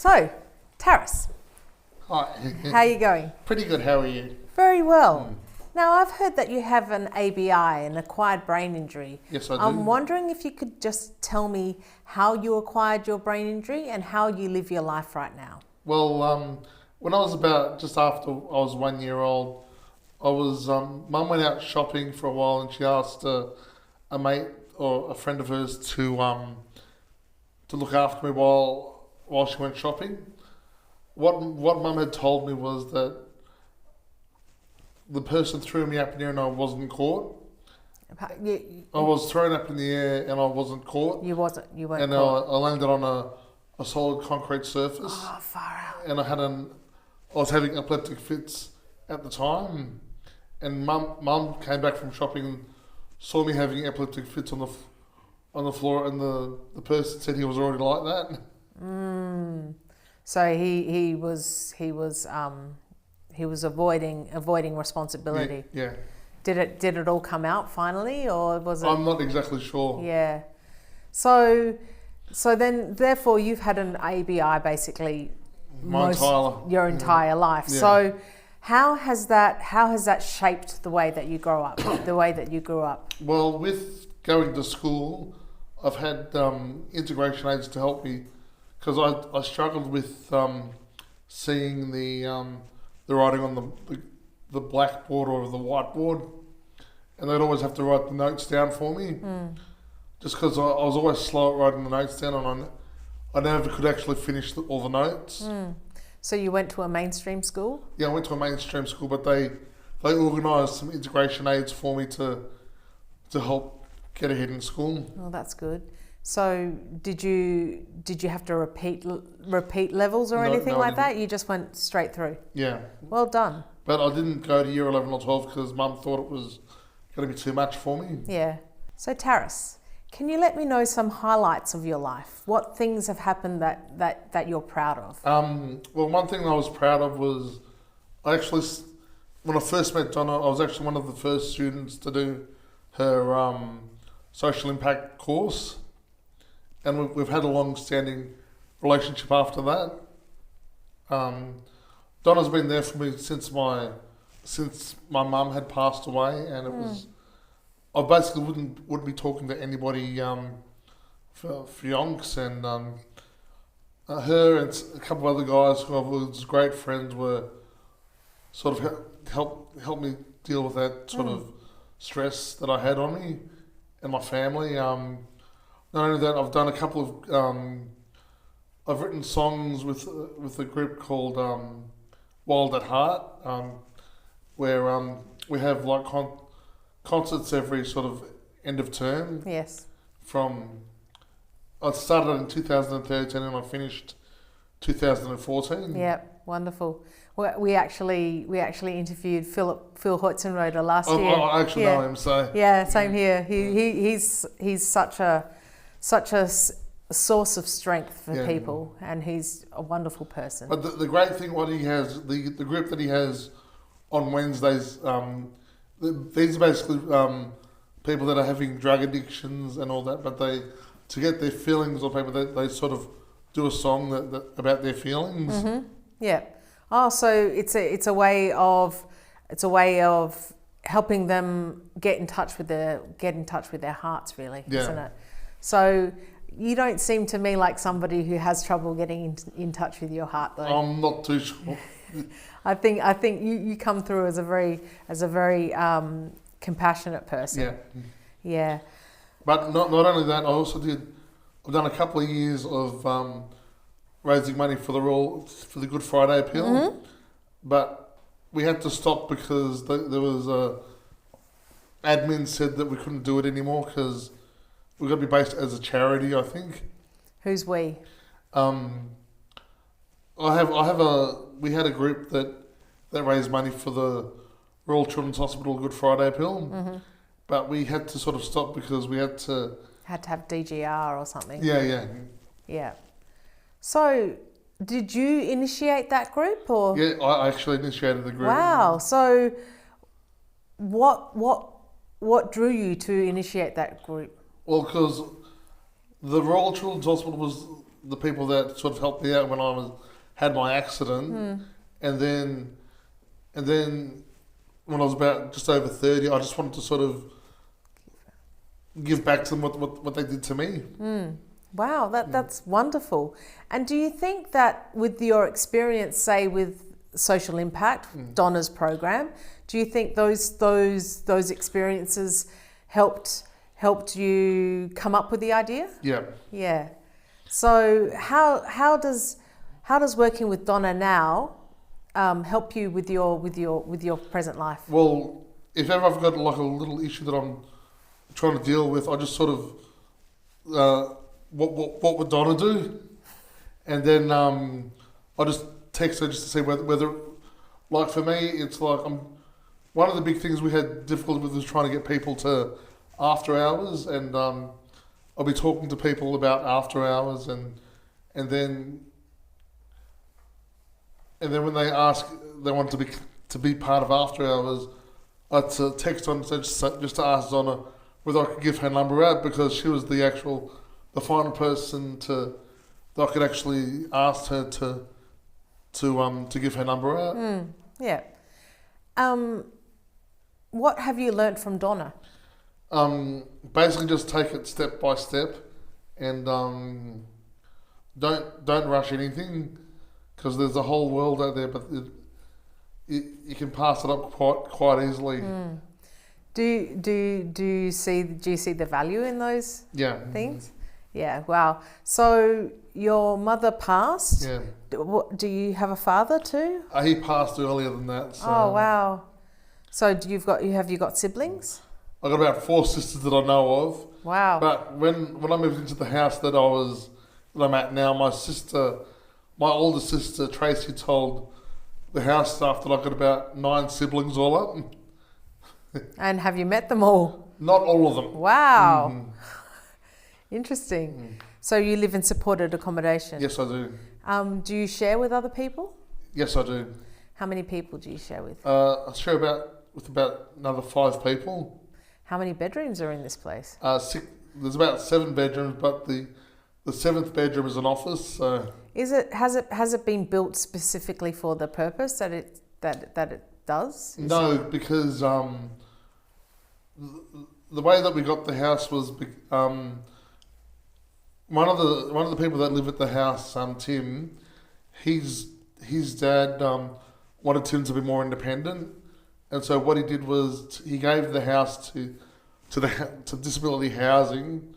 So, Tarus, Hi. how are you going? Pretty good, how are you? Very well. Now, I've heard that you have an ABI, an acquired brain injury. Yes, I do. I'm wondering if you could just tell me how you acquired your brain injury and how you live your life right now. Well, when I was about just after I was 1 year old, I was Mum went out shopping for a while and she asked a mate or a friend of hers to look after me while she went shopping. What Mum had told me was that the person threw me up in the air and I wasn't caught. I was thrown up in the air and I wasn't caught. You weren't And caught. I landed on a solid concrete surface. Oh, far out. And I was having epileptic fits at the time. And Mum came back from shopping and saw me having epileptic fits on the floor, and the person said he was already like that. So he was avoiding responsibility. Yeah. Did it all come out finally, or was it? I'm not exactly sure. Yeah. So then, therefore, you've had an ABI basically your entire life. Yeah. So how has that shaped the way that you grow up, the way that you grew up? Well, with going to school, I've had integration aids to help me because I struggled with seeing the writing on the blackboard or the whiteboard, and they'd always have to write the notes down for me. Just because I was always slow at writing the notes down, and I never could actually finish all the notes. So you went to a mainstream school? Yeah, I went to a mainstream school, but they organised some integration aids for me to help get ahead in school. Oh, that's good. So did you have to repeat levels or anything no, like that? You just went straight through? Yeah. Well done. But I didn't go to year 11 or 12 because Mum thought it was going to be too much for me. Yeah. So Tarus, can you let me know some highlights of your life? What things have happened that you're proud of? Well, one thing I was proud of was when I first met Donna, I was actually one of the first students to do her social impact course. And we've had a long-standing relationship after that. Donna's been there for me since my mum had passed away, and it was I basically wouldn't be talking to anybody for yonks, and her and a couple of other guys who I was great friends were sort of help me deal with that sort of stress that I had on me and my family. Not only that, I've done a couple of I've written songs with a group called Wild at Heart, where we have like concerts every sort of end of term. Yes. I started in 2013 and I finished 2014. Yeah, wonderful. We actually interviewed Phil Hoitzenroder last year. I actually know him, so yeah, same here. He's such a source of strength for people, and he's a wonderful person. But the great thing, what he has, the group that he has on Wednesdays, these are basically people that are having drug addictions and all that, but to get their feelings or people, they sort of do a song that about their feelings. Mm-hmm. Yeah. Oh, so it's a way of helping them get in touch with their hearts, really, isn't it? So you don't seem to me like somebody who has trouble getting in touch with your heart, though. I'm not too sure. I think you come through as a very compassionate person. Yeah. Yeah. But not only that, I've done a couple of years of raising money for the Good Friday appeal, but we had to stop because there was admin said that we couldn't do it anymore because we're going to be based as a charity, I think. Who's we? We had a group that raised money for the Royal Children's Hospital Good Friday appeal, but we had to sort of stop because we had to have DGR or something. Yeah. So, did you initiate that group, or? Yeah, I actually initiated the group. Wow. So, what drew you to initiate that group? Well, because the Royal Children's Hospital was the people that sort of helped me out when had my accident, and then when I was about just over 30, I just wanted to sort of give back to them what they did to me. Wow, that's wonderful. And do you think that with your experience, say with Social Impact, Donna's program, do you think those experiences helped you come up with the idea? Yeah. Yeah. So how does working with Donna now help you with your present life? Well, if ever I've got like a little issue that I'm trying to deal with, I just sort of what would Donna do, and then I just text her just to see whether like for me it's like one of the big things we had difficulty with was trying to get people to after hours, and I'll be talking to people about after hours, and then when they ask they want to be part of after hours, I'd text on just to ask Donna whether I could give her number out, because she was the final person that I could actually ask her to give her number out. Yeah. What have you learnt from Donna? Basically just take it step by step, and don't rush anything, because there's a whole world out there, but you can pass it up quite easily. Do you see the value in those things? Yeah. Wow. So your mother passed. Yeah. Do you have a father too? He passed earlier than that. So. Oh wow. So have you got siblings? I've got about 4 sisters that I know of. Wow. But when I moved into the house that I'm at now, my older sister Tracy told the house staff that I've got about 9 siblings all up. And have you met them all? Not all of them. Wow. Mm-hmm. Interesting. So you live in supported accommodation? Yes, I do. Do you share with other people? Yes, I do. How many people do you share with? I share with about another 5 people. How many bedrooms are in this place? 6. There's about 7 bedrooms, but the 7th bedroom is an office. So has it been built specifically for the purpose that it does? No, because the way that we got the house was one of the people that live at the house, Tim, his dad wanted Tim to be more independent, and so what he did was he gave the house to disability housing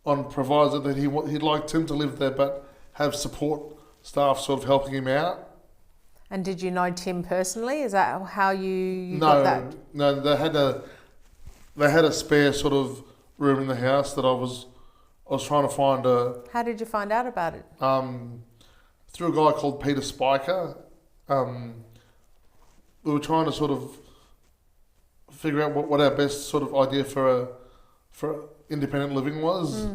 on proviso that he'd like Tim to live there, but have support staff sort of helping him out. And did you know Tim personally? Is that how you got that? No, they had a spare sort of room in the house that I was trying to find How did you find out about it? Through a guy called Peter Spiker. We were trying to sort of figure out what our best sort of idea for independent living was.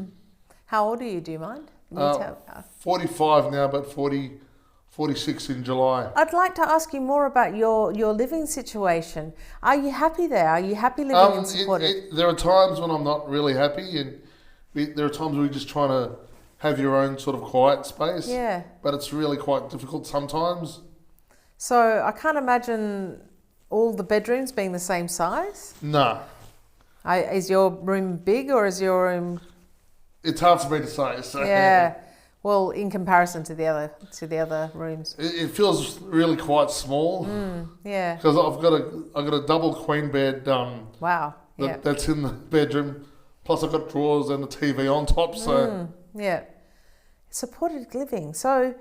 How old are you? Do you mind? Can you tell? 45 now, but 46 in July. I'd like to ask you more about your living situation. Are you happy there? Are you happy living in supported? There are times when I'm not really happy, and there are times where you're just trying to have your own sort of quiet space. Yeah. But it's really quite difficult sometimes. So I can't imagine all the bedrooms being the same size. No. Is your room big or is your room? It's hard for me to say. So. Yeah. Well, in comparison to the other rooms. It feels really quite small. Yeah. Because I've got a double queen bed. Wow. Yeah. That's in the bedroom. Plus I've got drawers and a TV on top. So. Yeah. Supported living. So,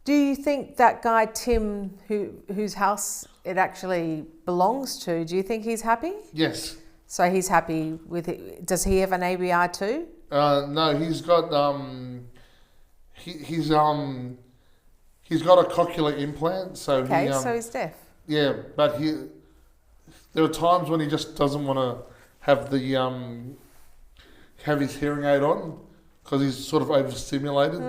do you think that guy Tim, whose house it actually belongs to, do you think he's happy? Yes. So he's happy with it. Does he have an ABI too? No, he's got he's got a cochlear implant. So okay, so he's deaf. Yeah, but there are times when he just doesn't want to have have his hearing aid on because he's sort of overstimulated,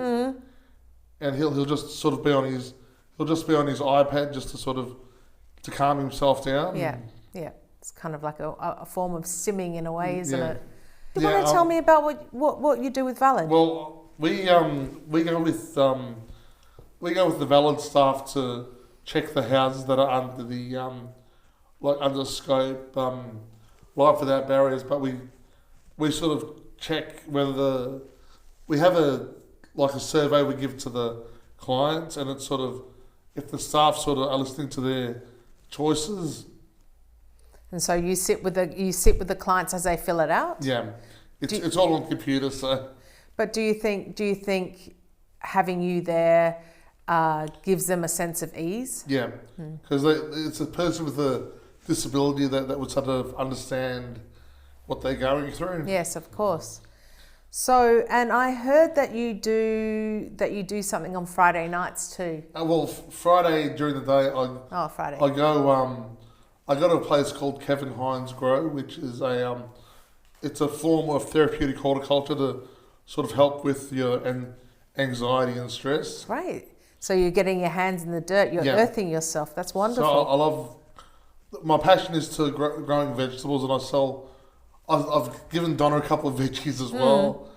and he'll just sort of be on his iPad just to calm himself down. Yeah, yeah. It's kind of like a form of stimming in a way, isn't it? You want to tell me about what you do with Valid? Well, we go with the valid staff to check the houses that are under the like under scope, life without barriers. But we sort of check whether we have a survey we give to the clients, and it's sort of if the staff sort of are listening to their choices. And so you sit with the clients as they fill it out? Yeah. It's all on computer, so. But do you think having you there gives them a sense of ease? Yeah, because it's a person with a disability that would sort of understand what they're going through. Yes, of course. So, and I heard that you do something on Friday nights too. Well, Friday during the day, Friday. I go to a place called Kevin Hines Grow, which is it's a form of therapeutic horticulture to sort of help with your anxiety and stress. Great. So you're getting your hands in the dirt. You're earthing yourself. That's wonderful. So I love. My passion is to growing vegetables, and I sell. I've given Donna a couple of veggies as well.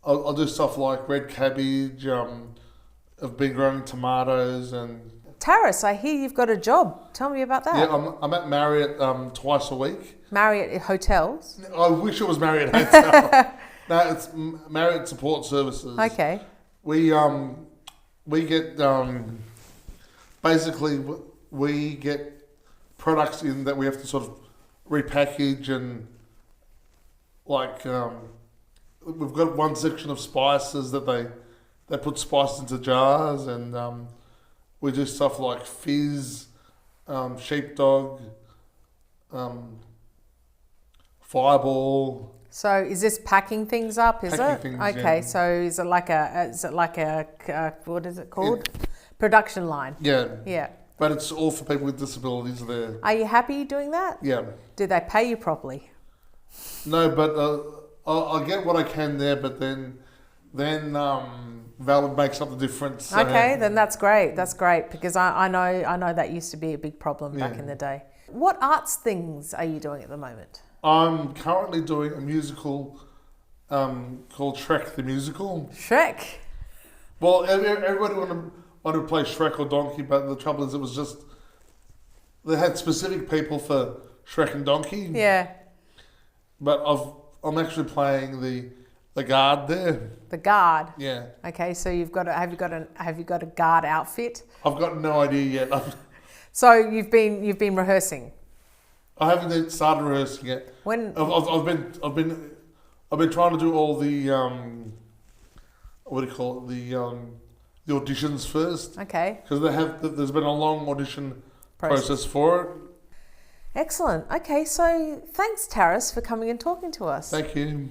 I'll do stuff like red cabbage. I've been growing tomatoes and. Tarus, I hear you've got a job. Tell me about that. Yeah, I'm at Marriott twice a week. Marriott hotels? I wish it was Marriott Hotel. No, it's Marriott Support Services. Okay. We get basically we get products in that we have to sort of repackage, and we've got one section of spices that they put spices into jars, and we do stuff like fizz, sheepdog, fireball. So is this packing things up? Is Packing it? things, Okay. yeah. So is it like a what is it called? Production line. Yeah. Yeah. But it's all for people with disabilities there. Are you happy doing that? Yeah. Do they pay you properly? No, but I get what I can there, but then Val would make something different. So. Okay, then that's great. That's great because I know that used to be a big problem back in the day. What arts things are you doing at the moment? I'm currently doing a musical called Shrek the Musical. Shrek. Well, everybody wanted to play Shrek or Donkey, but the trouble is it was just they had specific people for Shrek and Donkey. Yeah. But I'm actually playing the guard there. The guard. Yeah. Okay, so have you got a guard outfit? I've got no idea yet. So you've been rehearsing. I haven't started rehearsing yet. When I've been trying to do all the what do you call it, the auditions first. Okay. Because there's been a long audition process for it. Excellent. Okay, so thanks, Tarus, for coming and talking to us. Thank you.